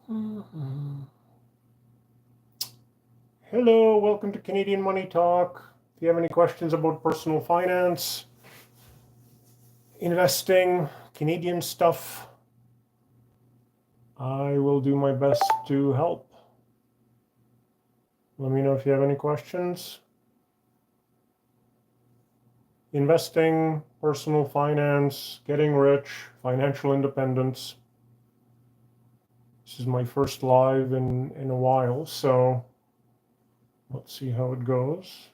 Hello, welcome to Canadian Money Talk. If you have any questions about personal finance, investing, Canadian stuff, I will do my best to help. Let me know if you have any questions. Investing, personal finance, getting rich, financial independence. This is my first live in a while, so let's see how it goes.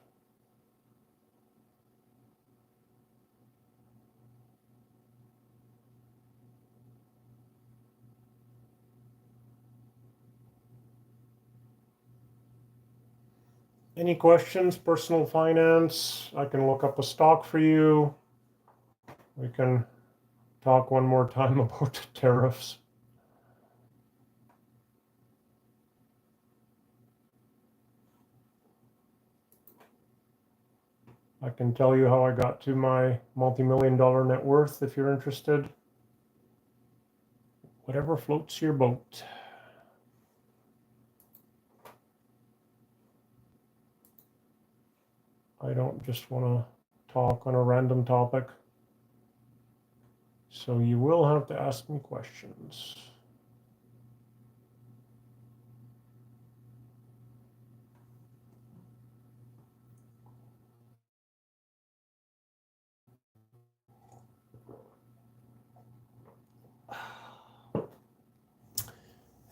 Any questions? Personal finance? I can look up a stock for you. We can talk one more time about tariffs. I can tell you how I got to my multi-million-dollar net worth if you're interested. Whatever floats your boat. I don't just want to talk on a random topic. So you will have to ask me questions.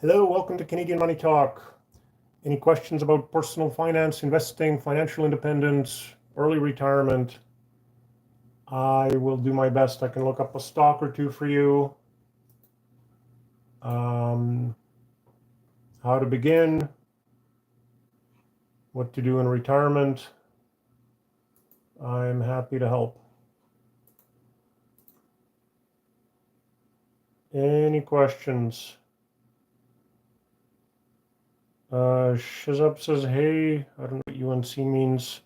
Hello, welcome to Canadian Money Talk. Any questions about personal finance, investing, financial independence, early retirement? I will do my best. I can look up a stock or two for you. How to begin, what to do in retirement. I'm happy to help. Any questions? Shizup says, hey, I don't know what UNC means.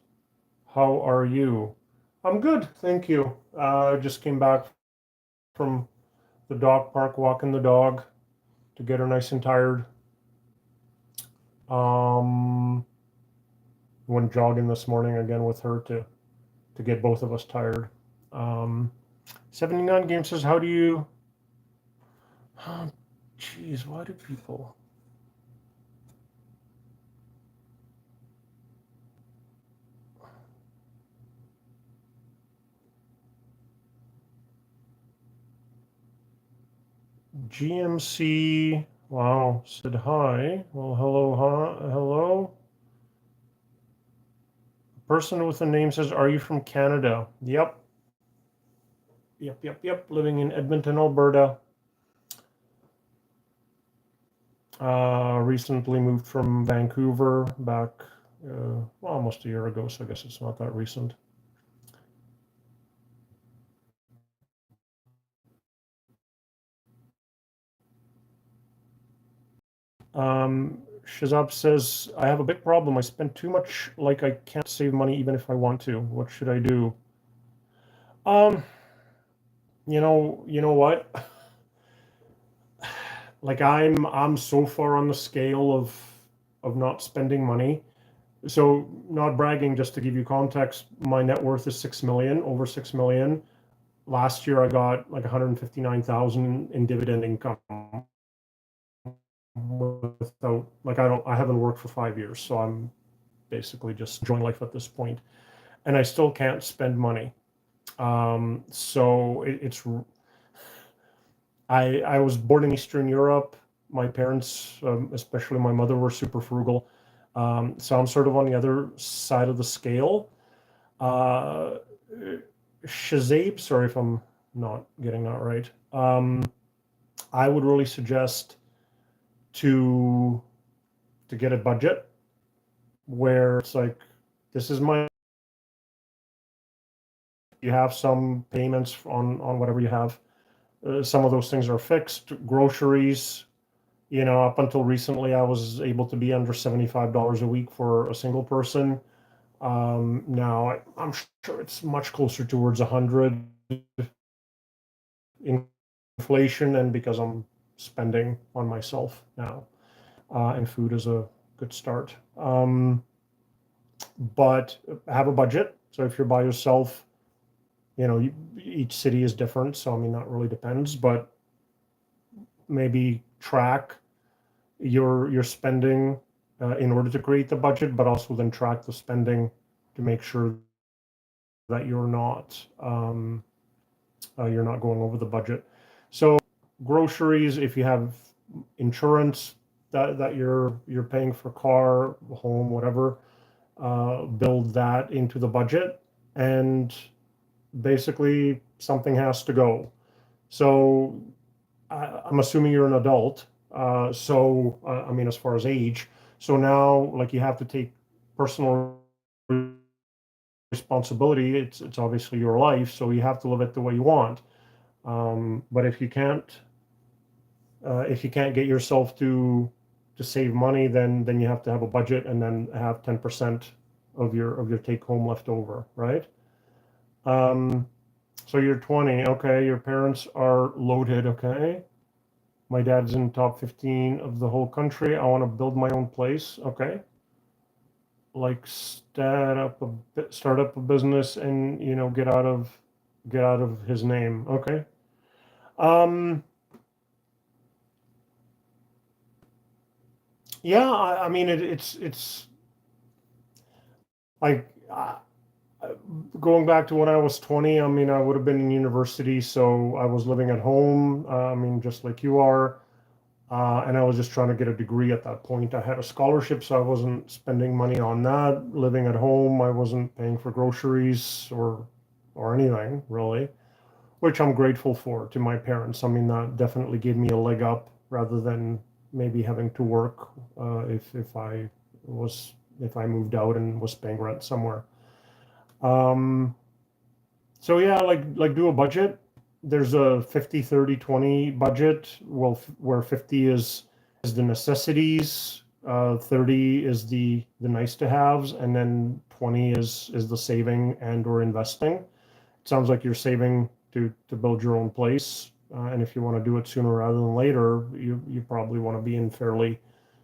How are you? I'm good, thank you. I just came back from the dog park, walking the dog to get her nice and tired. Went jogging this morning again with her to get both of us tired. 79 Game says, how do you... Oh, geez, why do people... GMC, wow, said hi. Well, hello, huh? Hello. A person with a name says, are you from Canada? Yep. Yep. Living in Edmonton, Alberta. Recently moved from Vancouver back, well, almost a year ago, so I guess it's not that recent. Shazab says, I have a big problem. I spend too much, like I can't save money even if I want to. What should I do? You know what? Like I'm so far on the scale of not spending money. So not bragging, just to give you context, my net worth is 6 million, over 6 million. Last year I got like 159,000 in dividend income without, like, I haven't worked for 5 years, so I'm basically just enjoying life at this point, and I still can't spend money. So it's I was born in Eastern Europe. My parents, especially my mother, were super frugal. So I'm sort of on the other side of the scale. Shazabe, sorry if I'm not getting that right. I would really suggest to get a budget where it's like, this is my, you have some payments on whatever you have. Some of those things are fixed. Groceries, up until recently, I was able to be under $75 a week for a single person. Now I'm sure it's much closer towards 100. Inflation, and because I'm spending on myself now, and food is a good start. But have a budget. So if you're by yourself, each city is different. So I mean, that really depends. But maybe track your spending in order to create the budget, but also then track the spending to make sure that you're not going over the budget. So groceries, if you have insurance that you're paying for car, home, whatever, build that into the budget, and basically something has to go. So I'm assuming you're an adult. I mean, as far as age, so now like you have to take personal responsibility. It's obviously your life, so you have to live it the way you want. But if you can't get yourself to save money, then you have to have a budget and then have 10% of your take home left over, right? So you're 20, okay. Your parents are loaded, okay. My dad's in top 15 of the whole country. I want to build my own place, okay. Like start up a business and get out of his name, okay. Yeah, I mean it's like going back to when I was 20. I mean, I would have been in university, so I was living at home. I mean, just like you are. And I was just trying to get a degree at that point. I had a scholarship, so I wasn't spending money on that. Living at home, I wasn't paying for groceries or anything really, which I'm grateful for to my parents. I mean, that definitely gave me a leg up rather than maybe having to work if I moved out and was paying rent somewhere. So yeah, like do a budget. There's a 50-30-20 budget. Well, where 50 is the necessities, 30 is the nice to haves, and then 20 is the saving and or investing. It sounds like you're saving to build your own place, and if you want to do it sooner rather than later, you probably want to be in fairly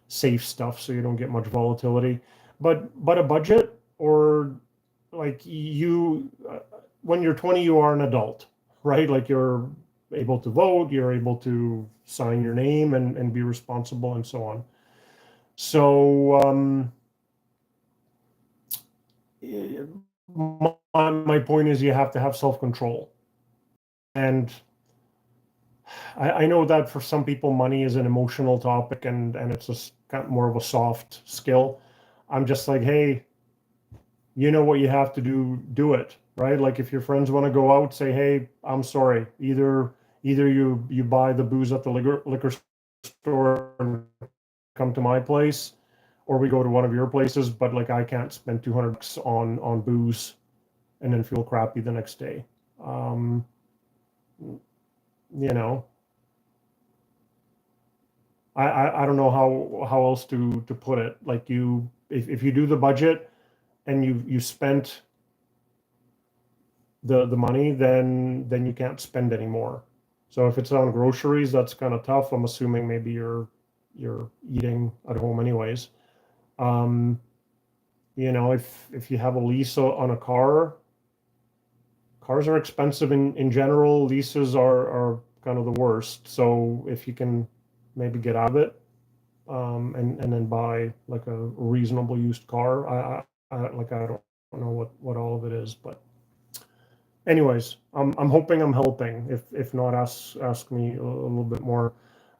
safe stuff so you don't get much volatility. But a budget, or like when you're 20, you are an adult, right? Like you're able to vote, you're able to sign your name and be responsible and so on. So my point is you have to have self-control. And I know that for some people, money is an emotional topic and it's just kind of more of a soft skill. I'm just like, hey, you know what you have to do it, right? Like if your friends want to go out, say, hey, I'm sorry. Either you buy the booze at the liquor store and come to my place, or we go to one of your places, but like I can't spend $200 on booze and then feel crappy the next day. You know, I don't know how else to put it. Like if you do the budget and you spent the money, then you can't spend anymore. So if it's on groceries, that's kind of tough. I'm assuming maybe you're eating at home anyways. If you have a lease on a car, cars are expensive in general. Leases are kind of the worst. So if you can maybe get out of it, and then buy like a reasonable used car, I don't know what all of it is, but anyways, I'm hoping I'm helping. If not, ask me a little bit more.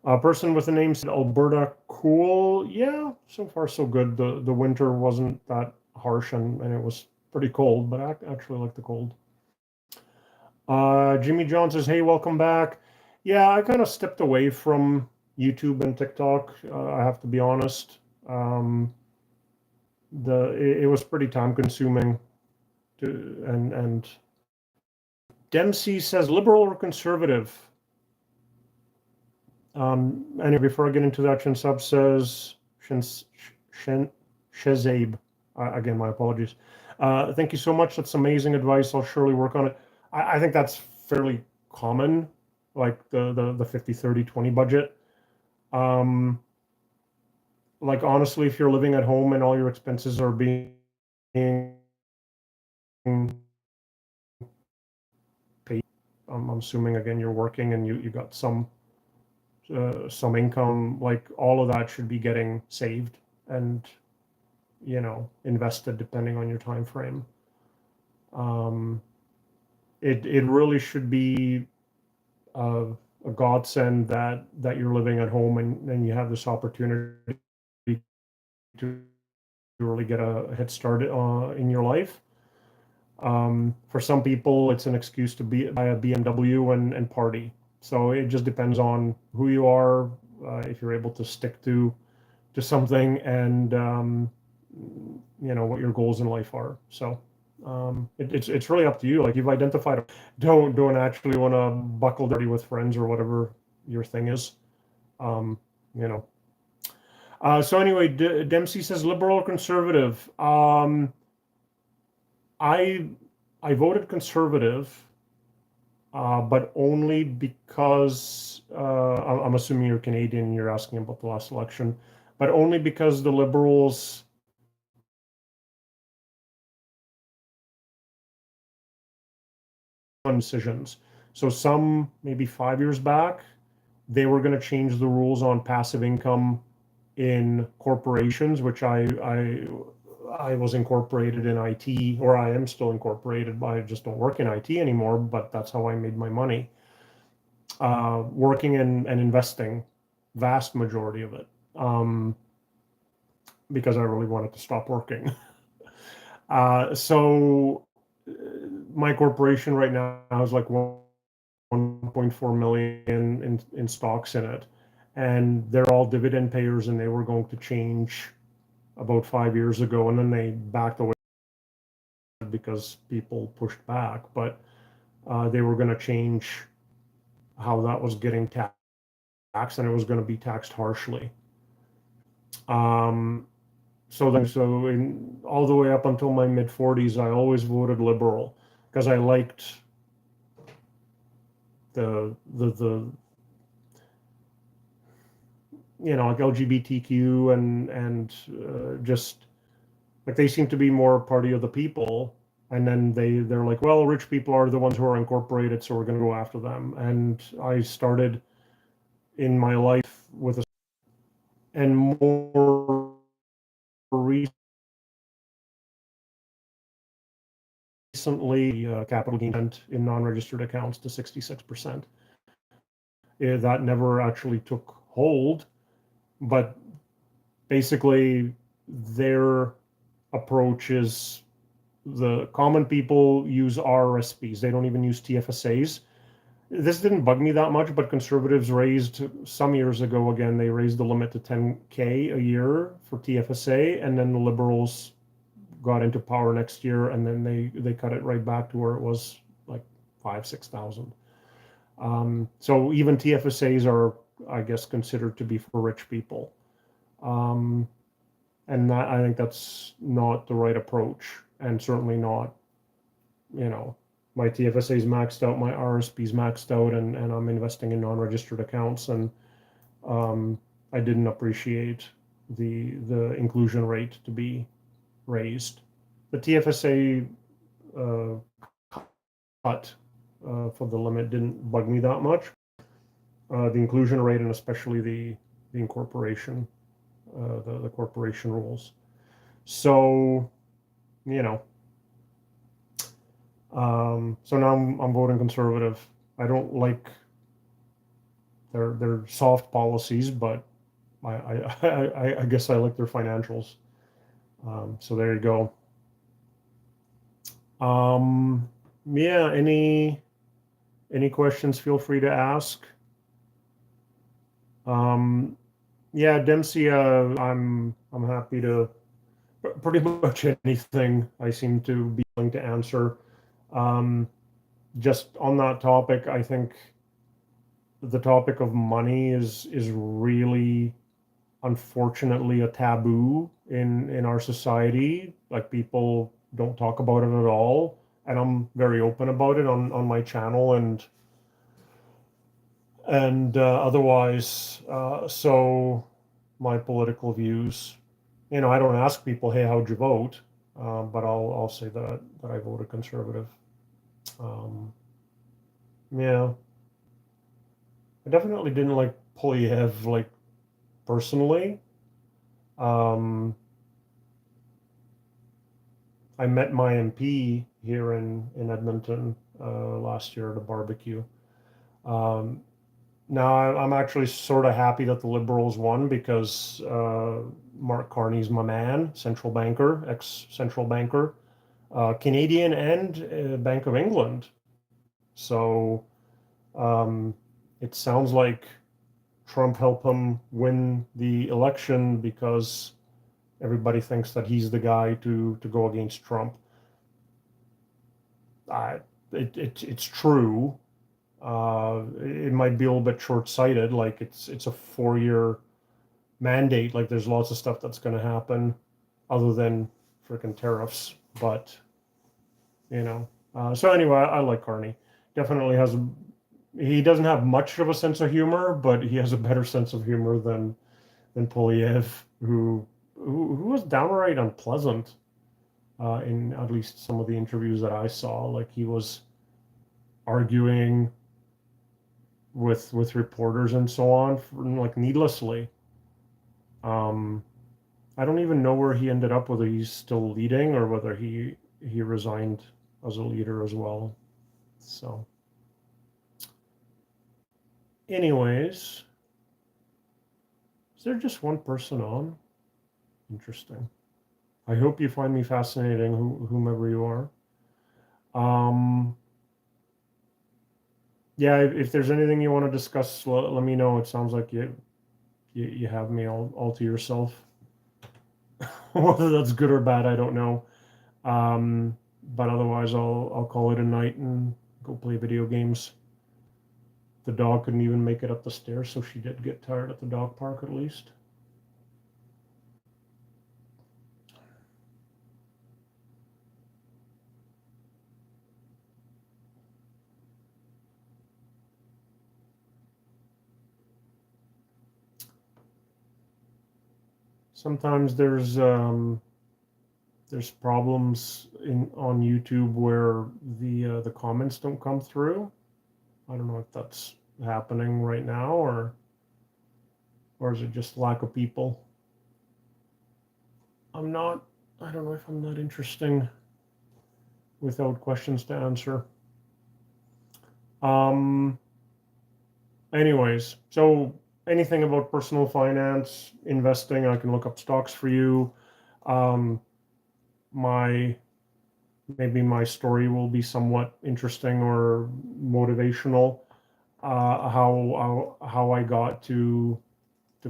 A person with a name said Alberta cool. Yeah, so far so good. The winter wasn't that harsh and it was pretty cold, but I actually like the cold. Jimmy John says, hey, welcome back. Yeah, I kind of stepped away from YouTube and TikTok. I have to be honest. It was pretty time consuming and Dempsey says liberal or conservative. And before I get into that, Shinsub says Shezabe. Again, my apologies. Thank you so much. That's amazing advice. I'll surely work on it. I think that's fairly common, like the 50-30-20 budget. Um, like honestly, if you're living at home and all your expenses are being paid, I'm assuming again you're working and you got some income, like all of that should be getting saved and invested depending on your time frame. Um, it really should be a, a godsend that you're living at home and you have this opportunity to really get a head start in your life. For some people, it's an excuse to buy a BMW and party. So it just depends on who you are, if you're able to stick to something, and what your goals in life are. So it's really up to you. Like you've identified, don't actually want to buckle dirty with friends or whatever your thing is. Um, you know. So anyway, Dempsey says liberal or conservative. I I voted conservative, but only because I'm assuming you're Canadian. You're asking about the last election, but only because the Liberals decisions. So some maybe 5 years back, they were going to change the rules on passive income in corporations, which I was incorporated in IT, or I am still incorporated, but I just don't work in IT anymore. But that's how I made my money, working and investing, vast majority of it, because I really wanted to stop working. So my corporation right now is like 1.4 million in stocks in it, and they're all dividend payers, and they were going to change about 5 years ago, and then they backed away because people pushed back. But they were going to change how that was getting taxed, and it was going to be taxed harshly. Um, so in all the way up until my mid 40s, I always voted liberal because I liked the like LGBTQ and just like they seem to be more party of the people. And then they're like, well, rich people are the ones who are incorporated, so we're going to go after them. And I started in my life with a, and more recently, capital gain in non-registered accounts to 66%. That never actually took hold, but basically their approach is the common people use RRSPs. They don't even use TFSAs. This didn't bug me that much, but conservatives raised some years ago, again, they raised the limit to 10K a year for TFSA, and then the liberals got into power next year, and then they cut it right back to where it was like 5,000-6,000. So even TFSAs are, I guess, considered to be for rich people. And that, I think that's not the right approach, and certainly not, my TFSA is maxed out, my RSP is maxed out, and I'm investing in non-registered accounts, and I didn't appreciate the inclusion rate to be raised. The TFSA cut for the limit didn't bug me that much. The inclusion rate, and especially the incorporation, the corporation rules. So, you know, so now I'm voting conservative. I don't like their soft policies, but I guess I like their financials. So there you go. Yeah, any questions, feel free to ask. Yeah, Dempsey, I'm happy to pretty much anything I seem to be willing to answer. Just on that topic, I think the topic of money is really, unfortunately, a taboo in our society. Like people don't talk about it at all, and I'm very open about it on my channel, and And otherwise, so my political views, I don't ask people, hey, how'd you vote? But I'll say that I voted conservative. Um, yeah, I definitely didn't like Polyev, like personally. Um, I met my MP here in Edmonton last year at a barbecue. Um, Now I'm actually sort of happy that the Liberals won because Mark Carney's my man, central banker, ex-central banker, Canadian and Bank of England. So um, it sounds like Trump helped him win the election because everybody thinks that he's the guy to go against Trump. I, it's true. It might be a little bit short-sighted, like it's a 4-year mandate. Like there's lots of stuff that's going to happen other than freaking tariffs. But so anyway, I like Carney. Definitely has he doesn't have much of a sense of humor, but he has a better sense of humor than Polyev, who was downright unpleasant in at least some of the interviews that I saw. Like he was arguing with reporters and so on, like needlessly. Um, I don't even know where he ended up, whether he's still leading or whether he resigned as a leader as well. So, anyways, is there just one person on? Interesting. I hope you find me fascinating, whomever you are. Um, yeah, if there's anything you want to discuss, let me know. It sounds like you have me all to yourself. Whether that's good or bad, I don't know. But otherwise, I'll call it a night and go play video games. The dog couldn't even make it up the stairs, so she did get tired at the dog park at least. Sometimes there's problems on YouTube where the comments don't come through. I don't know if that's happening right now or is it just lack of people? I'm not. I don't know if I'm that interesting without questions to answer. Um. Anyways, so anything about personal finance, investing, I can look up stocks for you. Um, my maybe my story will be somewhat interesting or motivational. How I got to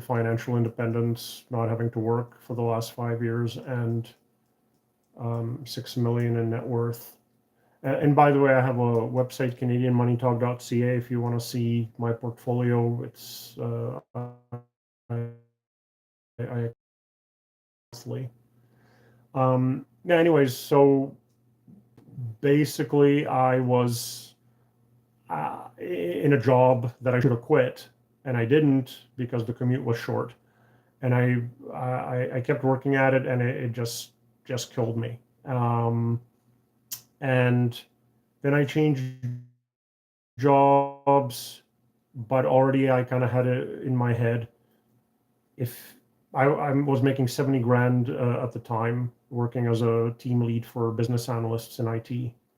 financial independence, not having to work for the last 5 years, and 6 million in net worth. And by the way, I have a website, CanadianMoneyTalk.ca. If you want to see my portfolio, it's I yeah, anyways, so basically, I was in a job that I should have quit, and I didn't because the commute was short. And I kept working at it, and it just killed me. And then I changed jobs, but already I kind of had it in my head. If I was making 70 grand at the time, working as a team lead for business analysts in IT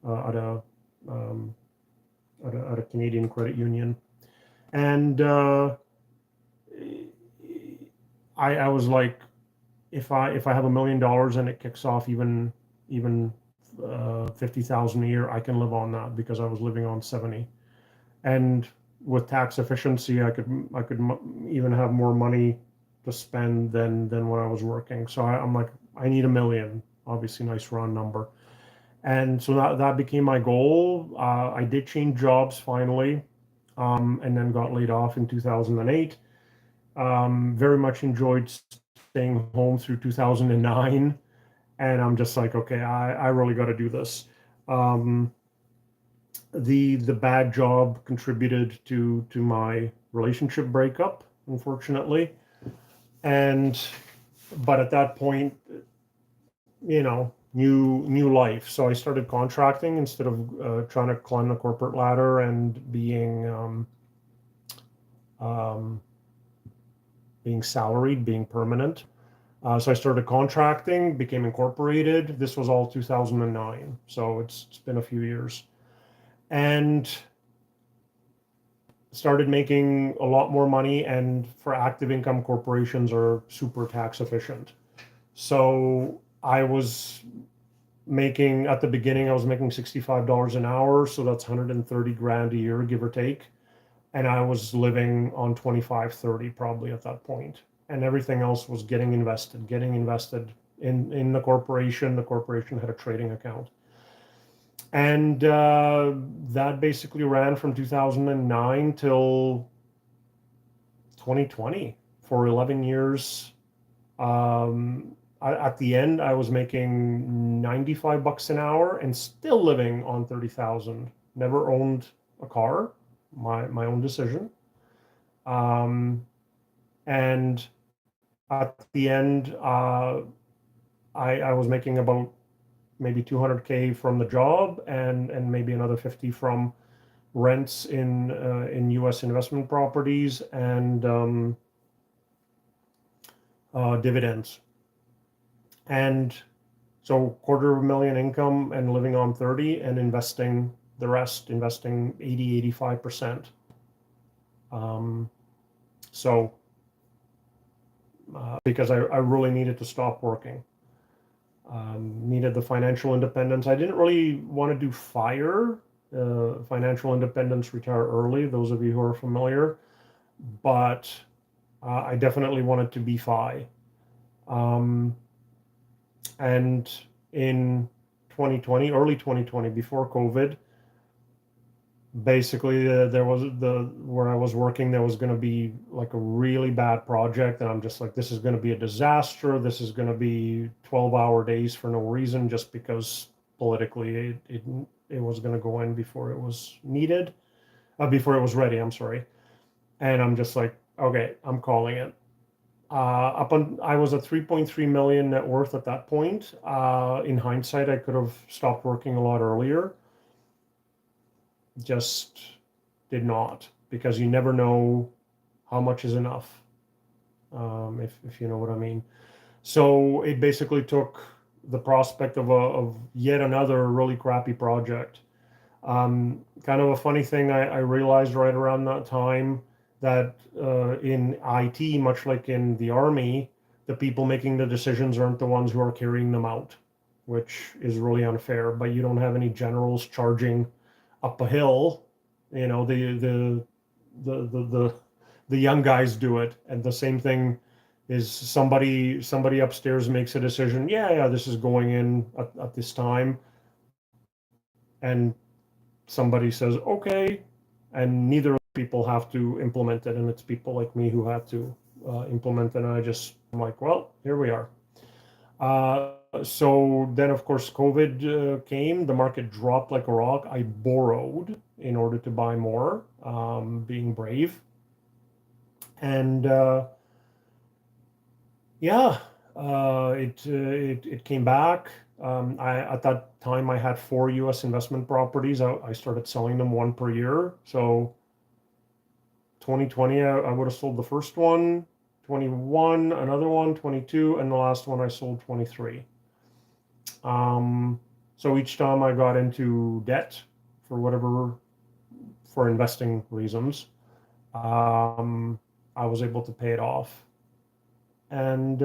um, at a Canadian credit union, and I was like, if I have $1 million and it kicks off even 50,000 a year, I can live on that because I was living on 70. And with tax efficiency, I could even have more money to spend than when I was working. So I'm like, I need 1 million. Obviously, nice round number. And so that became my goal. I did change jobs finally, and then got laid off in 2008. Very much enjoyed staying home through 2009, and I'm just like, okay, I really got to do this. Um, the bad job contributed to my relationship breakup, unfortunately. And but at that point, new life. So I started contracting instead of trying to climb the corporate ladder and um, being salaried, being permanent. So I started contracting, became incorporated. This was all 2009, so it's been a few years, and started making a lot more money. And for active income, corporations are super tax efficient. So I was making, at the beginning, I was making $65 an hour, so that's 130 grand a year, give or take. And I was living on 25, 30 probably at that point. And everything else was getting invested in the corporation. The corporation had a trading account. And that basically ran from 2009 till 2020 for 11 years. At the end, I was making $95 an hour and still living on 30,000. Never owned a car, my own decision. And at the end, I was making about maybe 200K from the job, and maybe another 50 from rents in U.S. investment properties, and dividends. And so $250,000 income and living on 30, and investing the rest, investing 80, 85%. So because I really needed to stop working. Needed the financial independence. I didn't really want to do FIRE, financial independence, retire early, those of you who are familiar, but I definitely wanted to be FI. And in 2020, early 2020, before COVID, basically there was where I was working, there was going to be like a really bad project, and I'm just like, this is going to be a disaster. This is going to be 12-hour days for no reason, just because politically it was going to go in before it was needed, before it was ready. I'm sorry. And I'm just like, okay, I'm calling it. I was at 3.3 million net worth at that point. In hindsight, I could have stopped working a lot earlier. Just did not, because you never know how much is enough, if you know what I mean. So it basically took the prospect of yet another really crappy project. Kind of a funny thing, I realized right around that time that in IT, much like in the Army, the people making the decisions aren't the ones who are carrying them out, which is really unfair. But you don't have any generals charging up a hill. The young guys do it. And the same thing is, somebody upstairs makes a decision. Yeah, this is going in at this time. And somebody says, okay, and neither of the people have to implement it. And it's people like me who have to implement it. And I'm like, well, here we are. So then, of course, COVID came. The market dropped like a rock. I borrowed in order to buy more, being brave. And yeah, it came back. At that time, I had 4 U.S. investment properties. I started selling them one per year. So 2020, I would have sold the first one, 21, another one, 22, and the last one I sold 23. So each time I got into debt for investing reasons, I was able to pay it off. And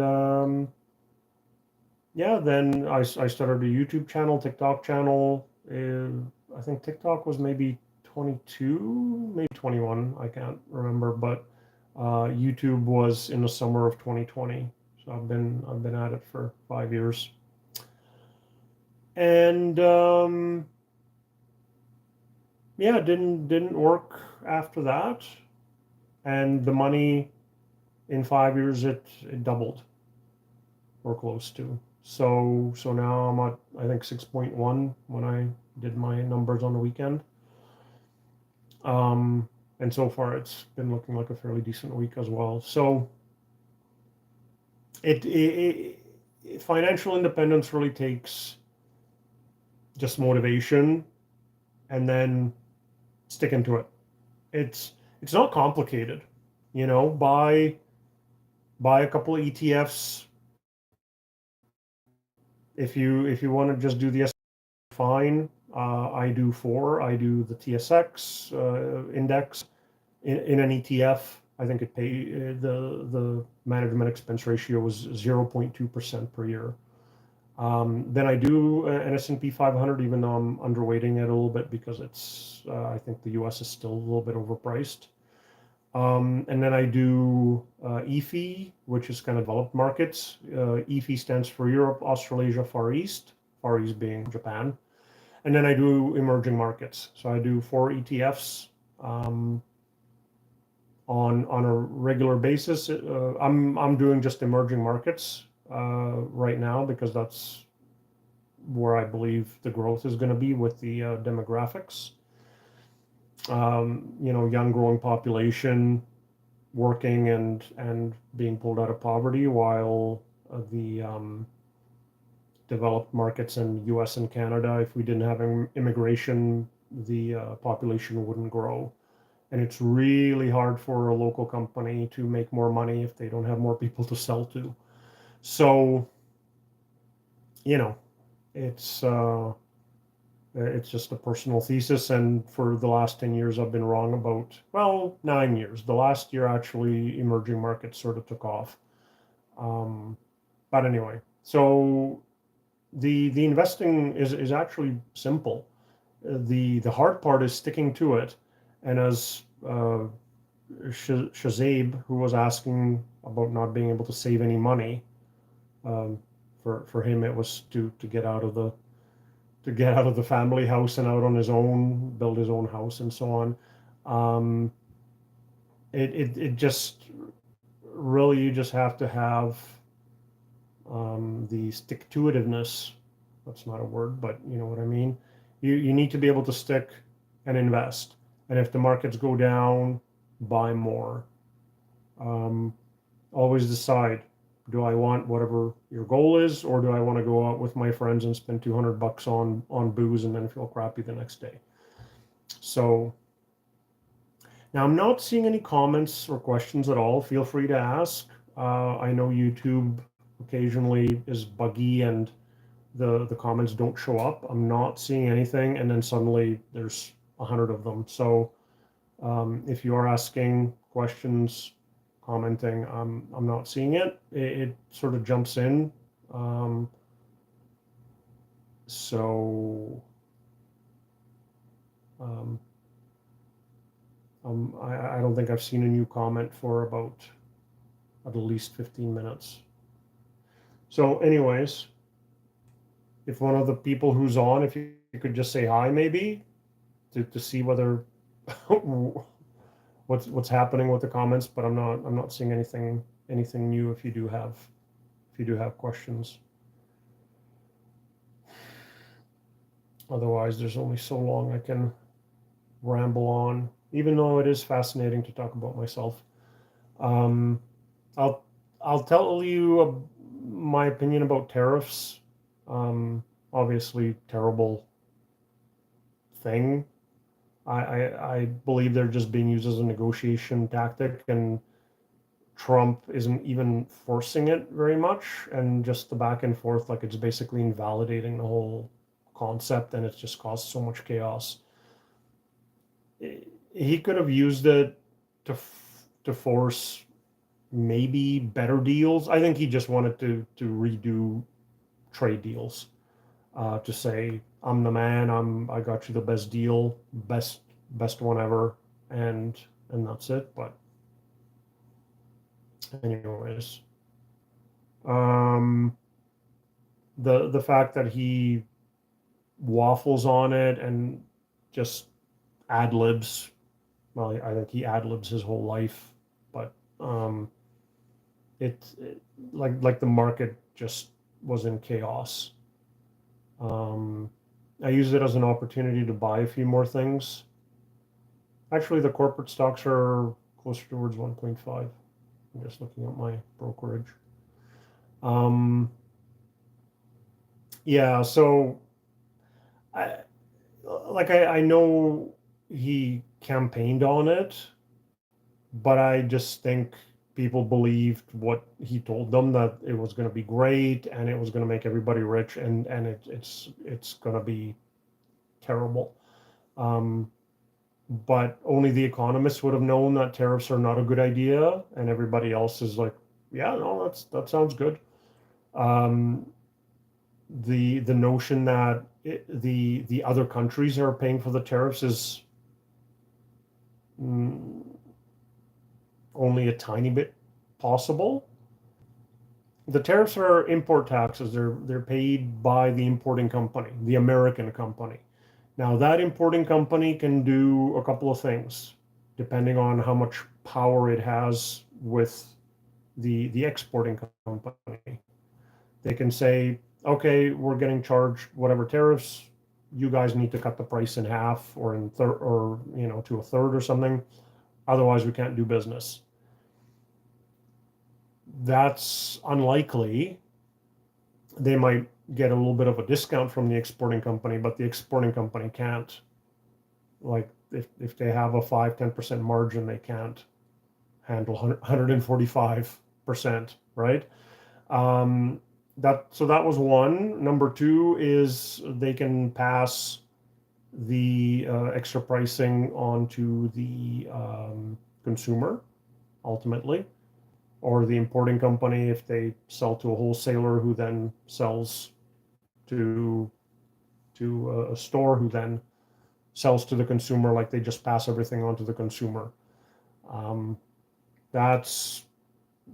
yeah, then I started a YouTube channel, TikTok channel. I think TikTok was maybe 22, maybe 21. I can't remember, but YouTube was in the summer of 2020. So I've been at it for 5 years. And yeah, didn't work after that. And the money in 5 years, it doubled, or close to. So now I'm at, I think, 6.1 when I did my numbers on the weekend. And so far it's been looking like a fairly decent week as well. So financial independence really takes just motivation and then sticking to it. It's not complicated, buy a couple of ETFs. If you want to just do the fine. I do four. I do the TSX index in an ETF. I think the management expense ratio was 0.2% per year. Then I do an S&P 500, even though I'm underweighting it a little bit because I think the US is still a little bit overpriced. And then I do EFI, which is kind of developed markets. EFI stands for Europe, Australasia, Far East being Japan. And then I do emerging markets. So I do 4 ETFs on a regular basis. I'm doing just emerging markets right now because that's where I believe the growth is going to be with the demographics. Young growing population, working and being pulled out of poverty, while the developed markets in US and Canada, if we didn't have immigration, the population wouldn't grow. And it's really hard for a local company to make more money if they don't have more people to sell to. So, it's just a personal thesis. And for the last 10 years, I've been wrong about, well, 9 years. The last year, actually, emerging markets sort of took off. But anyway, so the investing is actually simple. The hard part is sticking to it. And as Shazab, who was asking about not being able to save any money, for him it was to get out of the family house and out on his own, build his own house and so on. It just really, you just have to have the stick-to-itiveness. That's not a word, but you know what I mean. You need to be able to stick and invest. And if the markets go down, buy more. Always decide, do I want whatever your goal is, or do I want to go out with my friends and spend $200 on booze and then feel crappy the next day? So now I'm not seeing any comments or questions at all. Feel free to ask. I know YouTube occasionally is buggy and the comments don't show up. I'm not seeing anything, and then suddenly there's 100 of them. So if you are asking questions, commenting, I'm not seeing it. It sort of jumps in. So I don't think I've seen a new comment for about at least 15 minutes. So anyways, if one of the people who's on, if you could just say hi, maybe to see whether what's happening with the comments, but I'm not seeing anything new. If you do have questions, otherwise there's only so long I can ramble on, even though it is fascinating to talk about myself. I'll tell you my opinion about tariffs. Obviously terrible thing. I believe they're just being used as a negotiation tactic, and Trump isn't even forcing it very much, and just the back and forth, like it's basically invalidating the whole concept, and it's just caused so much chaos. He could have used it to force maybe better deals. I think he just wanted to redo trade deals, to say, I'm the man, I got you the best deal, best one ever, and that's it. But anyways, the fact that he waffles on it and just ad libs, well, I think he ad libs his whole life, but it like the market just was in chaos. I used it as an opportunity to buy a few more things, Actually, the corporate stocks are closer towards 1.5. I'm just looking at my brokerage. Um, yeah, so I I know he campaigned on it, but I just think people believed what he told them, that it was going to be great and it was going to make everybody rich, and it's going to be terrible. Um, but only the economists would have known that tariffs are not a good idea, and everybody else is like, yeah, no, that sounds good. Um, the notion that the other countries are paying for the tariffs is mm, only a tiny bit possible. The tariffs are import taxes. They're paid by the importing company, the American company. Now that importing company can do a couple of things depending on how much power it has with the exporting company. They can say, okay, we're getting charged whatever tariffs. You guys need to cut the price in half or in third, or to a third or something. Otherwise, we can't do business. That's unlikely. They might get a little bit of a discount from the exporting company, but the exporting company can't. Like if they have a 5-10% margin, they can't handle 145%, right? Um, that was one. Number two is they can pass the extra pricing onto the consumer ultimately, or the importing company if they sell to a wholesaler who then sells to a store who then sells to the consumer. Like they just pass everything on to the consumer. Um, that's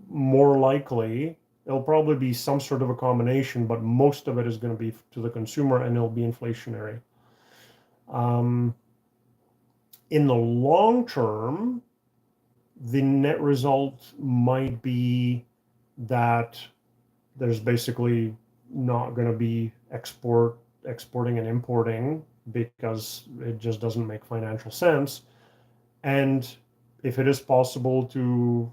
more likely. It'll probably be some sort of a combination, but most of it is going to be to the consumer, and it'll be inflationary. Um, in the long term, the net result might be that there's basically not going to be exporting and importing because it just doesn't make financial sense. And if it is possible to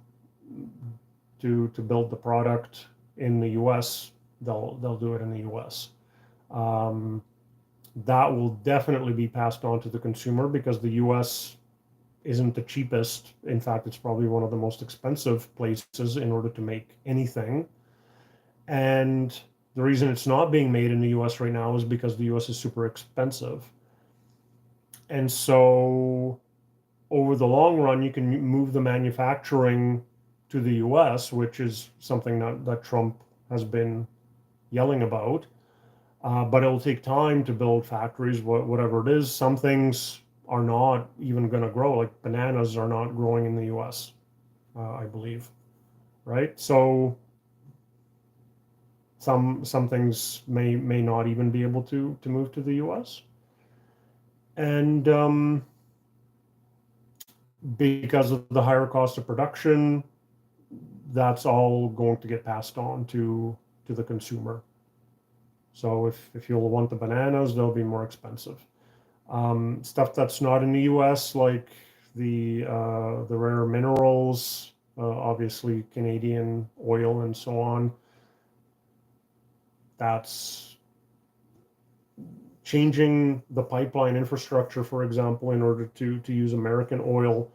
build the product in the US, they'll do it in the US. Um, that will definitely be passed on to the consumer because the US isn't the cheapest. In fact, it's probably one of the most expensive places in order to make anything. And the reason it's not being made in the US right now is because the US is super expensive. And so over the long run, you can move the manufacturing to the US, which is something that Trump has been yelling about. But it'll take time to build factories, whatever it is. Some things are not even going to grow, like bananas are not growing in the US, I believe, right? So some things may not even be able to move to the US. And because of the higher cost of production, that's all going to get passed on to the consumer. So if you'll want the bananas, they'll be more expensive. Stuff that's not in the U.S., like the rare minerals, obviously Canadian oil and so on. That's changing the pipeline infrastructure, for example, in order to use American oil.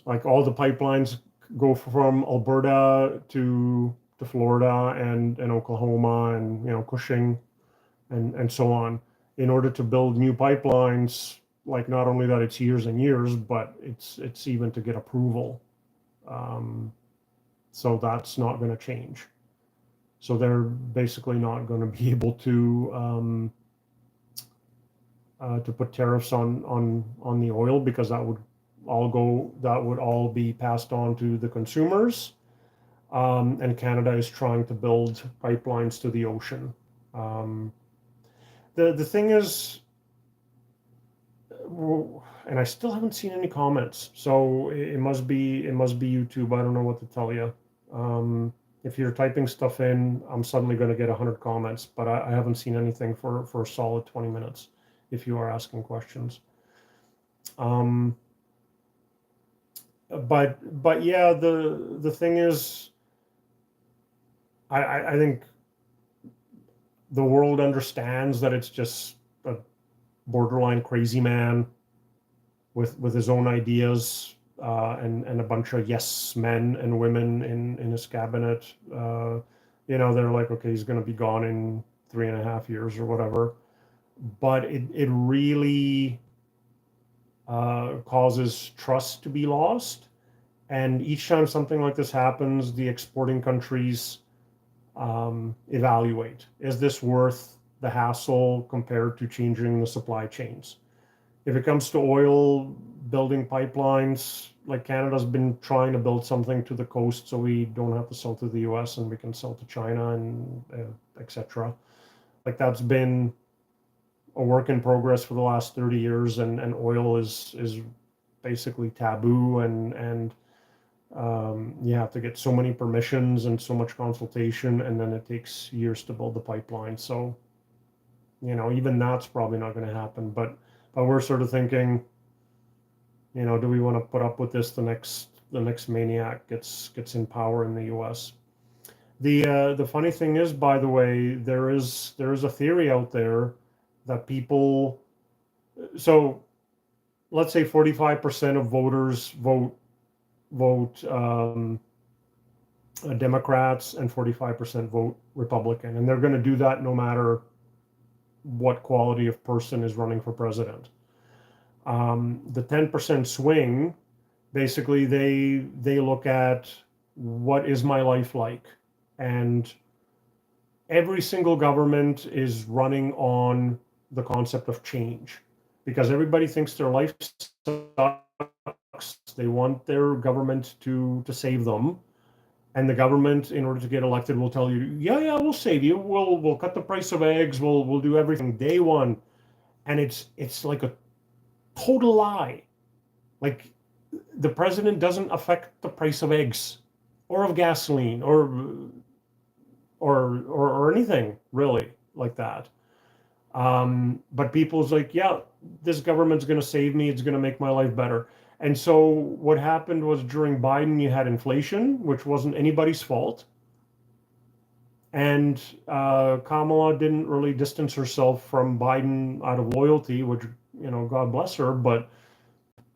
Like all the pipelines go from Alberta to Florida and Oklahoma and Cushing and so on, in order to build new pipelines. Like not only that it's years and years, but it's even to get approval. Um, so that's not going to change. So they're basically not going to be able to put tariffs on the oil, because that would all be passed on to the consumers. And Canada is trying to build pipelines to the ocean. Um, the thing is, and I still haven't seen any comments, so it must be YouTube. I don't know what to tell you. If you're typing stuff in, I'm suddenly going to get 100 comments, but I haven't seen anything for a solid 20 minutes if you are asking questions. Um, but yeah, the thing is, I think the world understands that it's just a borderline crazy man with his own ideas, and a bunch of yes men and women in his cabinet. They're like, okay, he's going to be gone in 3.5 years or whatever. But it really causes trust to be lost. And each time something like this happens, the exporting countries evaluate, is this worth the hassle compared to changing the supply chains? If it comes to oil, building pipelines, like Canada's been trying to build something to the coast so we don't have to sell to the US and we can sell to China and etc. Like that's been a work in progress for the last 30 years, and oil is basically taboo, and you have to get so many permissions and so much consultation, and then it takes years to build the pipeline. So, even that's probably not going to happen. But we're sort of thinking, do we want to put up with this? The next maniac gets in power in the U.S. The funny thing is, by the way, there is a theory out there that people. So let's say 45% of voters vote Democrats and 45% vote Republican, and they're going to do that no matter what quality of person is running for president. The 10% swing, basically, they look at what is my life like, and every single government is running on the concept of change because everybody thinks their life sucks. They want their government to save them. And the government, in order to get elected, will tell you, yeah, we'll save you. We'll cut the price of eggs. We'll do everything day one. And it's like a total lie. Like the president doesn't affect the price of eggs or of gasoline or anything really like that. But people's like, yeah, this government's going to save me. It's going to make my life better. And so what happened was during Biden, you had inflation, which wasn't anybody's fault. And Kamala didn't really distance herself from Biden out of loyalty, which, God bless her. But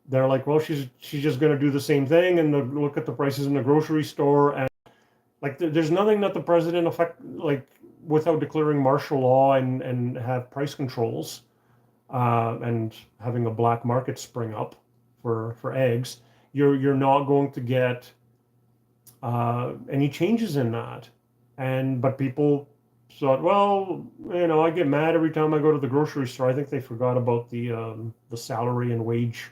they're like, well, she's just going to do the same thing and look at the prices in the grocery store. And like, there's nothing that the president affect, like, without declaring martial law and have price controls, and having a black market spring up for eggs, you're not going to get any changes in that. But people thought, well, I get mad every time I go to the grocery store. I think they forgot about the salary and wage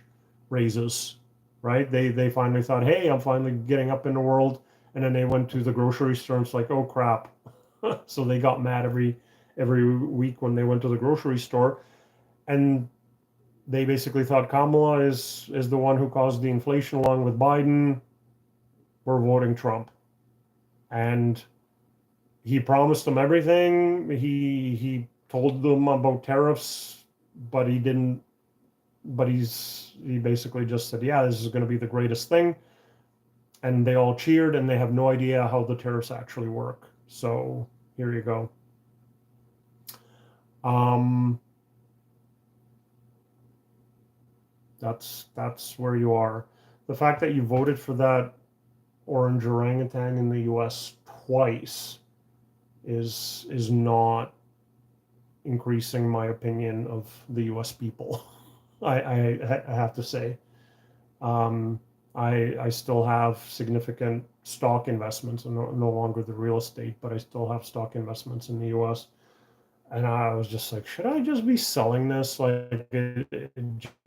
raises, right? They finally thought, hey, I'm finally getting up in the world, and then they went to the grocery store and it's like, oh crap. So they got mad every week when they went to the grocery store, and they basically thought Kamala is the one who caused the inflation along with Biden. We're voting Trump. And he promised them everything. He told them about tariffs, but he didn't. But he basically just said, "Yeah, this is going to be the greatest thing," and they all cheered, and they have no idea how the tariffs actually work. So here you go. That's where you are. The fact that you voted for that orange orangutan in the U.S. twice is not increasing my opinion of the U.S. people. I have to say, I still have significant stock investments, and no longer the real estate, but I still have stock investments in the U.S. And I was just like, should I just be selling this? Like,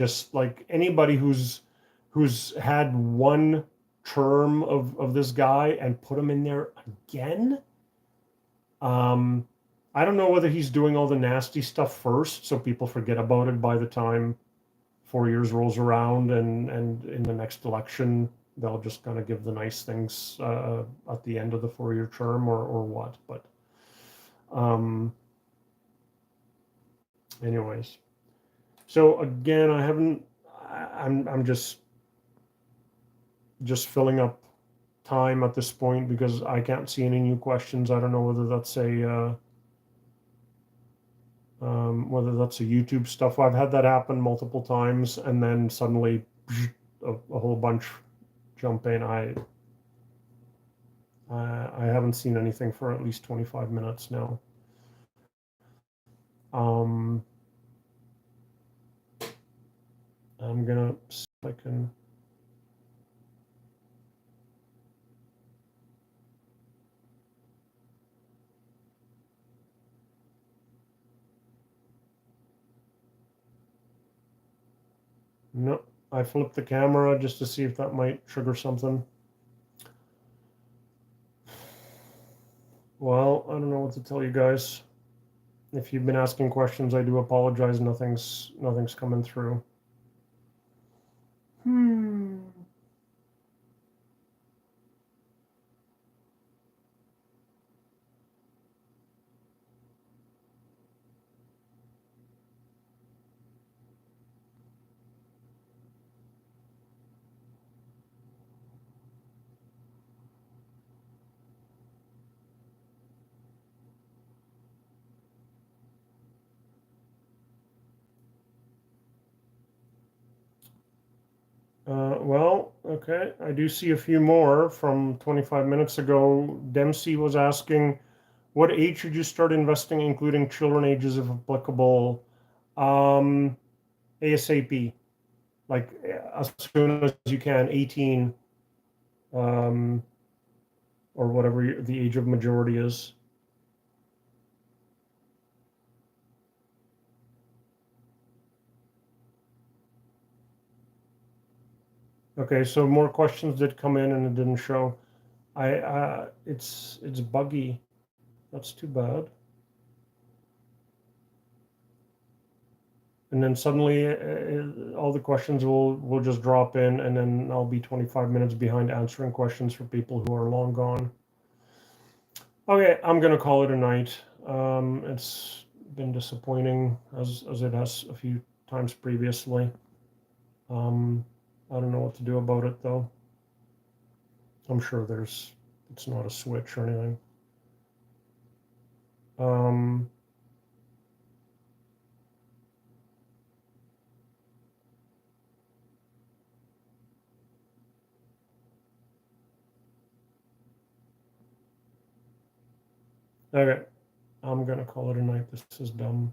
just like anybody who's had one term of this guy and put him in there again. I don't know whether he's doing all the nasty stuff first, so people forget about it by the time 4 years rolls around, and in the next election they'll just kind of give the nice things at the end of the 4-year term, or what. But anyways, so again, I'm just filling up time at this point because I can't see any new questions. I don't know whether that's a YouTube stuff. I've had that happen multiple times, and then suddenly a whole bunch jump in. I haven't seen anything for at least 25 minutes now. I'm gonna see if I can. No, I flipped the camera just to see if that might trigger something. Well, I don't know what to tell you guys. If you've been asking questions, I do apologize. Nothing's coming through. Well, okay. I do see a few more from 25 minutes ago. Dempsey was asking, what age should you start investing, including children ages if applicable? ASAP, like as soon as you can, 18, or whatever the age of majority is. Okay, so more questions did come in and it didn't show. It's buggy. That's too bad. And then suddenly all the questions will just drop in, and then I'll be 25 minutes behind answering questions for people who are long gone. Okay, I'm gonna call it a night. It's been disappointing as it has a few times previously. I don't know what to do about it though. I'm sure it's not a switch or anything. Okay, I'm gonna call it a night. This is dumb.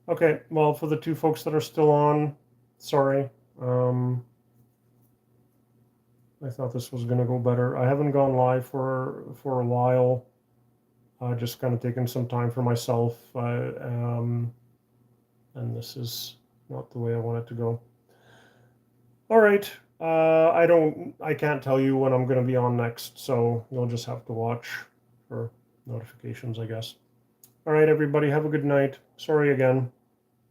Okay, well, for the two folks that are still on, sorry. I thought this was going to go better. I haven't gone live for a while. Just kind of taking some time for myself. And this is not the way I want it to go. All right. I can't tell you when I'm going to be on next, so you'll just have to watch for notifications, I guess. All right, everybody, have a good night. Sorry again.